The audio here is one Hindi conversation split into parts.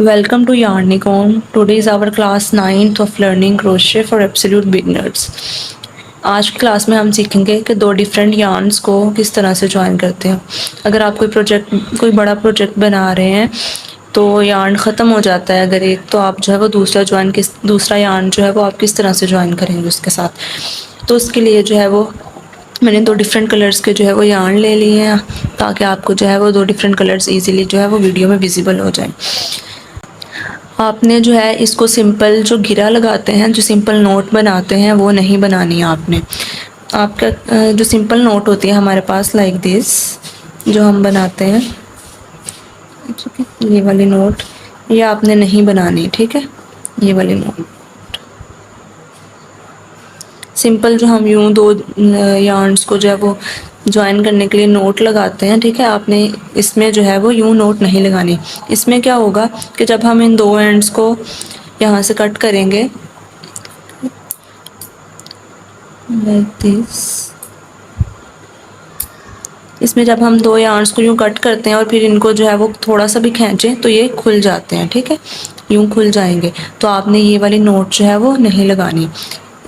Welcome to Yarnicon. Today is our class 9th of learning crochet for absolute beginners. आज की क्लास में हम सीखेंगे कि दो डिफरेंट यार्न्स को किस तरह से ज्वाइन करते हैं। अगर आप कोई बड़ा प्रोजेक्ट बना रहे हैं तो यार्न ख़त्म हो जाता है अगर एक, तो आप जो है वो दूसरा यार्न जो है वो आप किस तरह से ज्वाइन करेंगे उसके साथ। तो उसके लिए जो है वो मैंने दो डिफरेंट कलर्स के जो है वो यार्न ले लिए हैं ताकि आपको जो है वो दो डिफरेंट कलर्स इजीली जो है वो वीडियो में विजिबल हो जाए। आपने जो है इसको सिंपल जो घेरा लगाते हैं, जो सिंपल नोट बनाते हैं वो नहीं बनानी है आपने। आपका जो सिंपल नोट होती है हमारे पास लाइक दिस जो हम बनाते हैं, ये वाली नोट ये आपने नहीं बनानी, ठीक है। ये वाली नोट सिंपल जो हम यूं दो यार्न्स को जो है वो ज्वाइन करने के लिए नोट लगाते हैं, ठीक है। आपने इसमें जो है वो यूं नोट नहीं लगानी। इसमें क्या होगा कि जब हम इन दो एंड्स को यहाँ से कट करेंगे लाइक दिस, इसमें जब हम दो यार्न्स को यूं कट करते हैं और फिर इनको जो है वो थोड़ा सा भी खींचें तो ये खुल जाते हैं, ठीक है। यूं खुल जाएंगे तो आपने ये वाली नोट जो है वो नहीं लगानी।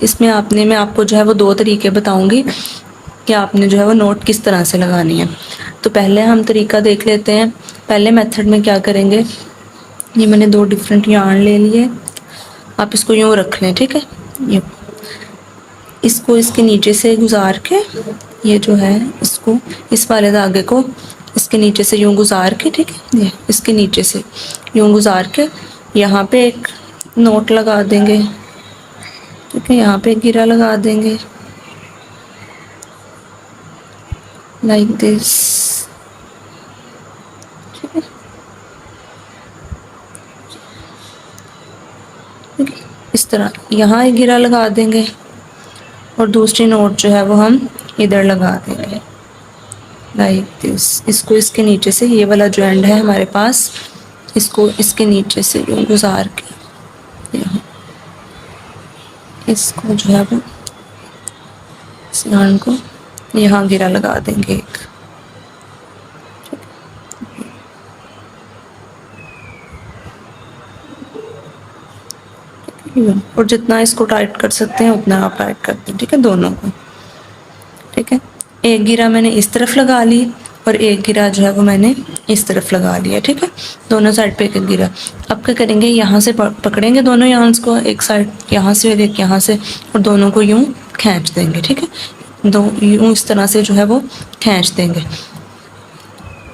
इसमें मैं आपको जो है वो दो तरीके बताऊंगी कि आपने जो है वो नोट किस तरह से लगानी है। तो पहले हम तरीका देख लेते हैं। पहले मेथड में क्या करेंगे, ये मैंने दो डिफरेंट यार्न ले लिए, आप इसको यूं रख लें, ठीक है। यूं इसको इसके नीचे से गुजार के, ये जो है इसको इस वाले धागे को इसके नीचे से यूं गुजार के, ठीक है, ये इसके नीचे से यूं गुजार के यहाँ पे एक नोट लगा देंगे, ठीक है। यहाँ पे एक घेरा लगा देंगे लाइक दिस, ठीक है। इस तरह यहाँ एक घेरा लगा देंगे और दूसरी नोट जो है वो हम इधर लगा देंगे लाइक दिस। इसको इसके नीचे से, ये वाला जो एंड है हमारे पास, इसको इसके नीचे से यूं गुजार के यहाँ इसको जो है वो इस यार्न को यहाँ घेरा लगा देंगे एक, और जितना इसको टाइट कर सकते हैं उतना आप टाइट करते हैं, ठीक है, दोनों को, ठीक है। एक गिरा मैंने इस तरफ लगा ली और एक गिरा जो है वो मैंने इस तरफ लगा लिया, ठीक है। दोनों साइड पे एक गिरा। अब क्या करेंगे, यहाँ से पकड़ेंगे दोनों यार्न्स को, एक साइड यहाँ से और एक यहाँ से, और दोनों को यूं खींच देंगे, ठीक है। दो यूं इस तरह से जो है वो खींच देंगे,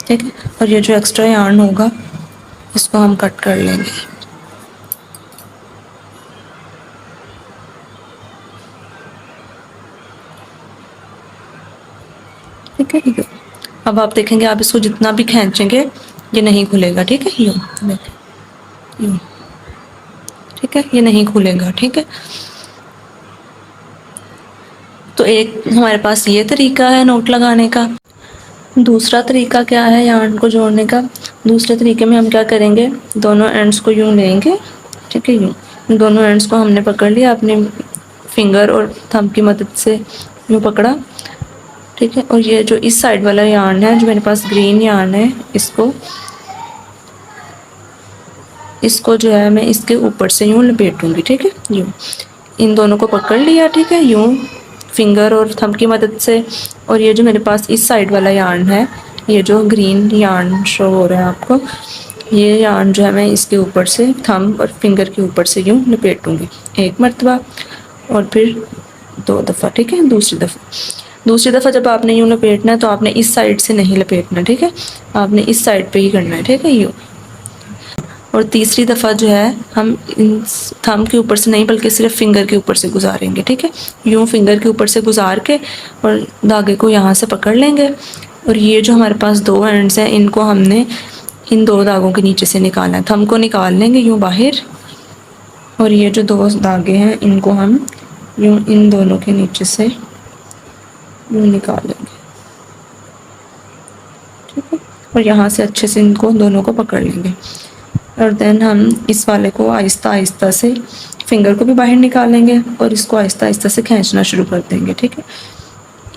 ठीक है। और ये जो एक्स्ट्रा यार्न होगा इसको हम कट कर लेंगे, ठीक है। अब आप देखेंगे आप इसको जितना भी खींचेंगे ये नहीं खुलेगा, ठीक है। यूं देखें, यूं, ठीक है, ये नहीं खुलेगा, ठीक है। तो एक हमारे पास ये तरीका है नोट लगाने का। दूसरा तरीका क्या है यार्न को जोड़ने का। दूसरे तरीके में हम क्या करेंगे, दोनों एंड्स को यूं लेंगे, ठीक है। यूं दोनों एंड्स को हमने पकड़ लिया अपने फिंगर और थंब की मदद से, यूं पकड़ा, ठीक है। और ये जो इस साइड वाला यार्न है, जो मेरे पास ग्रीन यार्न है, इसको जो है मैं इसके ऊपर से यूं लपेटूंगी, ठीक है। यूं इन दोनों को पकड़ लिया, ठीक है, यूं फिंगर और थंब की मदद से। और ये जो मेरे पास इस साइड वाला यार्न है, ये जो ग्रीन यार्न शो हो रहा है आपको, ये यार्न जो है मैं इसके ऊपर से थंब और फिंगर के ऊपर से यूं लपेटूंगी एक मरतबा और फिर दो दफ़ा, ठीक है। दूसरी दफ़ा जब आपने यूं लपेटना है तो आपने इस साइड से नहीं लपेटना, ठीक है, आपने इस साइड पे ही करना है, ठीक है, यूं। और तीसरी दफ़ा जो है हम इन थंब के ऊपर से नहीं बल्कि सिर्फ फिंगर के ऊपर से गुजारेंगे, ठीक है। यूं फिंगर के ऊपर से गुजार के और धागे को यहाँ से पकड़ लेंगे। और ये जो हमारे पास दो एंड्स हैं इनको हमने इन दो धागों के नीचे से निकालना है। थंब को निकाल लेंगे यूं बाहर, और ये जो दो धागे हैं इनको हम यूं इन दोनों के नीचे से यूं निकाल लेंगे, ठीक है। और यहाँ से अच्छे से इनको दोनों को पकड़ लेंगे और देन हम इस वाले को आहिस्ता आहिस्ता से फिंगर को भी बाहर निकालेंगे और इसको आहिस्ता आहिस्ता से खींचना शुरू कर देंगे, ठीक है,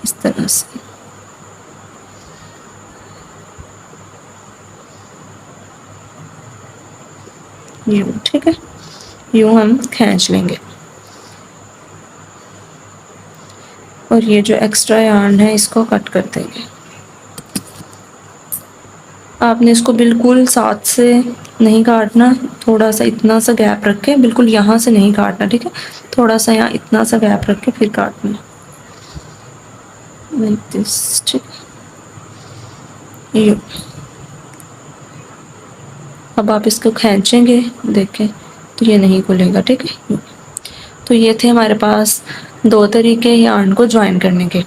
इस तरह से। यूं, ठीक है, यूं हम खींच लेंगे। और ये जो एक्स्ट्रा यार्न है इसको कट कर देंगे। आपने इसको बिल्कुल साथ से नहीं काटना, थोड़ा सा इतना सा गैप रख के, बिल्कुल यहाँ से नहीं काटना, ठीक है, थोड़ा सा यहाँ इतना सा गैप रख के फिर काटना, लाइक दिस, ठीक है। ये अब आप इसको खींचेंगे, देखें तो ये नहीं खुलेगा, ठीक है। तो ये थे हमारे पास दो तरीके यार्न को ज्वाइन करने के।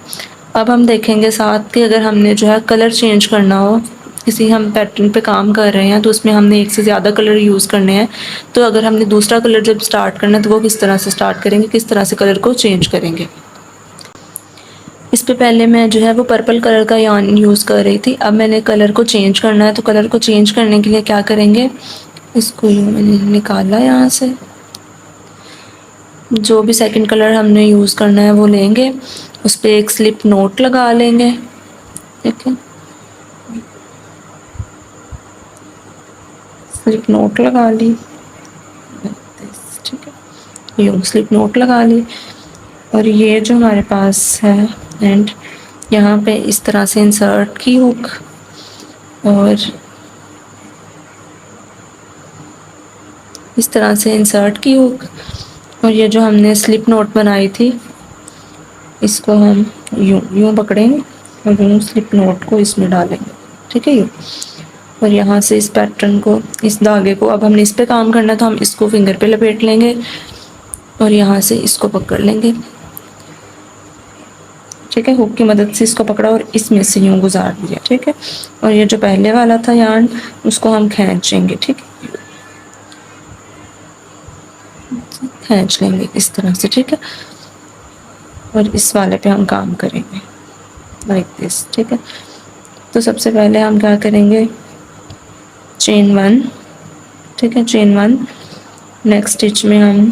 अब हम देखेंगे साथ कि अगर हमने जो है कलर चेंज करना हो, किसी हम पैटर्न पे काम कर रहे हैं तो उसमें हमने एक से ज़्यादा कलर यूज़ करने हैं, तो अगर हमने दूसरा कलर जब स्टार्ट करना है तो वो किस तरह से स्टार्ट करेंगे, किस तरह से कलर को चेंज करेंगे। इस पे पहले मैं जो है वो पर्पल कलर का यार्न यूज़ कर रही थी। अब मैंने कलर को चेंज करना है, तो कलर को चेंज करने के लिए क्या करेंगे, इसको यूँ मैंने निकाला यहाँ से, जो भी सेकंड कलर हमने यूज़ करना है वो लेंगे, उस पर एक स्लिप नोट लगा लेंगे, ठीक है, स्लिप नोट लगा ली, ठीक है, यूँ स्लिप नोट लगा ली। और ये जो हमारे पास है एंड यहाँ पे इस तरह से इंसर्ट की हुक, और इस तरह से इंसर्ट की हुक, और ये जो हमने स्लिप नोट बनाई थी इसको हम यूँ यूँ पकड़ेंगे और यूँ स्लिप नोट को इसमें डालेंगे, ठीक है, यूँ। और यहाँ से इस पैटर्न को, इस धागे को, अब हमने इस पे काम करना है तो हम इसको फिंगर पे लपेट लेंगे और यहाँ से इसको पकड़ लेंगे, ठीक है, हुक की मदद से इसको पकड़ा और इसमें से यूँ गुजार दिया, ठीक है। और ये जो पहले वाला था यार्न उसको हम खींचेंगे, ठीक है, खींच लेंगे इस तरह से, ठीक है। और इस वाले पे हम काम करेंगे लाइक दिस, ठीक है। तो सबसे पहले हम क्या करेंगे, चेन 1, ठीक है, चेन 1, नेक्स्ट स्टिच में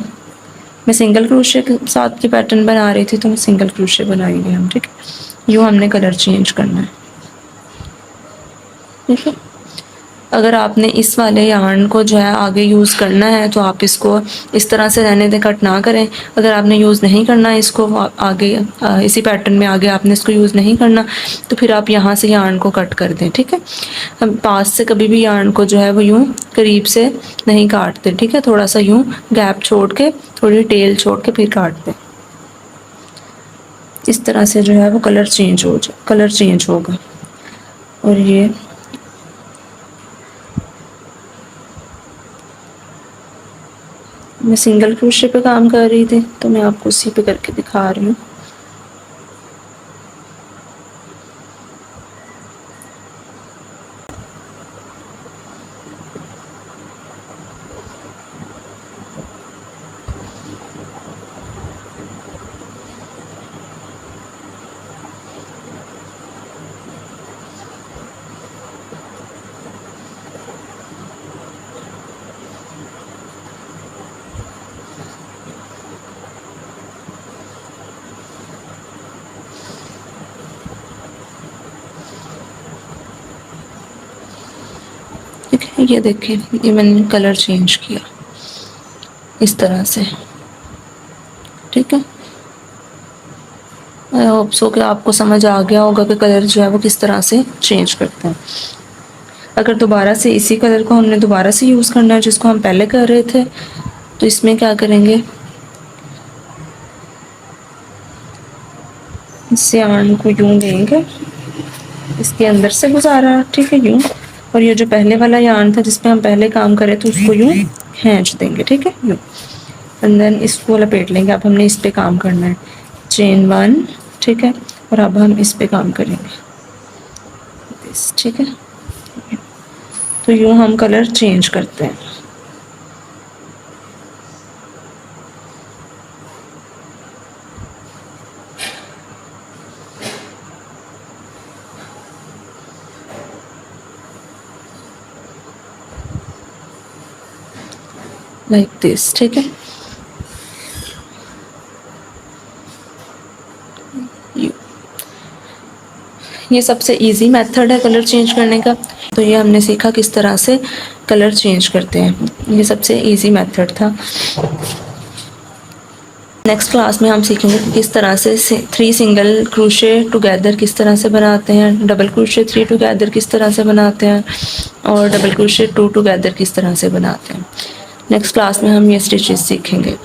मैं सिंगल क्रोशे के साथ की पैटर्न बना रही थी तो मैं सिंगल क्रोशे बनाएंगे हम, ठीक है। यूँ हमने कलर चेंज करना है, ठीक है। अगर आपने इस वाले यार्न को जो है आगे यूज़ करना है तो आप इसको इस तरह से रहने दें, कट ना करें। अगर आपने यूज़ नहीं करना इसको आगे, इसी पैटर्न में आगे आपने इसको यूज़ नहीं करना तो फिर आप यहाँ से यार्न को कट कर दें, ठीक है। हम पास से कभी भी यार्न को जो है वो यूँ करीब से नहीं काटते, ठीक है, थोड़ा सा यूँ गैप छोड़ के, थोड़ी टेल छोड़ के फिर काट दें। इस तरह से जो है वो कलर चेंज होगा। और ये मैं सिंगल क्रोशे पे काम कर रही थी तो मैं आपको उसी पे करके दिखा रही हूँ। ठीक है, ये देखें, ये मैंने कलर चेंज किया इस तरह से, ठीक है। आई होप सो कि आपको समझ आ गया होगा कि कलर जो है वो किस तरह से चेंज करते हैं। अगर दोबारा से इसी कलर को हमने दोबारा से यूज़ करना है जिसको हम पहले कर रहे थे, तो इसमें क्या करेंगे, इस यार्न को यूँ लेंगे, इसके अंदर से गुजारा, ठीक है, यूँ। और ये जो पहले वाला यार्न था जिस पे हम पहले काम करे थे उसको यूँ खींच देंगे, ठीक है, यूँ। एंड देन इसको लपेट लेंगे। अब हमने इस पे काम करना है, चेन 1, ठीक है, और अब हम इस पे काम करेंगे, ठीक है। तो यूँ हम कलर चेंज करते हैं। लाइक दिस, ठीक है। ये सबसे इजी मेथड है कलर चेंज करने का। तो ये हमने सीखा किस तरह से कलर चेंज करते हैं, ये सबसे इजी मेथड था। नेक्स्ट क्लास में हम सीखेंगे कि किस तरह से 3 सिंगल क्रोशे टुगेदर किस तरह से बनाते हैं, डबल क्रोशे 3 टुगेदर किस तरह से बनाते हैं, और डबल क्रोशे 2 टुगेदर किस तरह से बनाते हैं। नेक्स्ट क्लास में हम ये स्टिचेस सीखेंगे।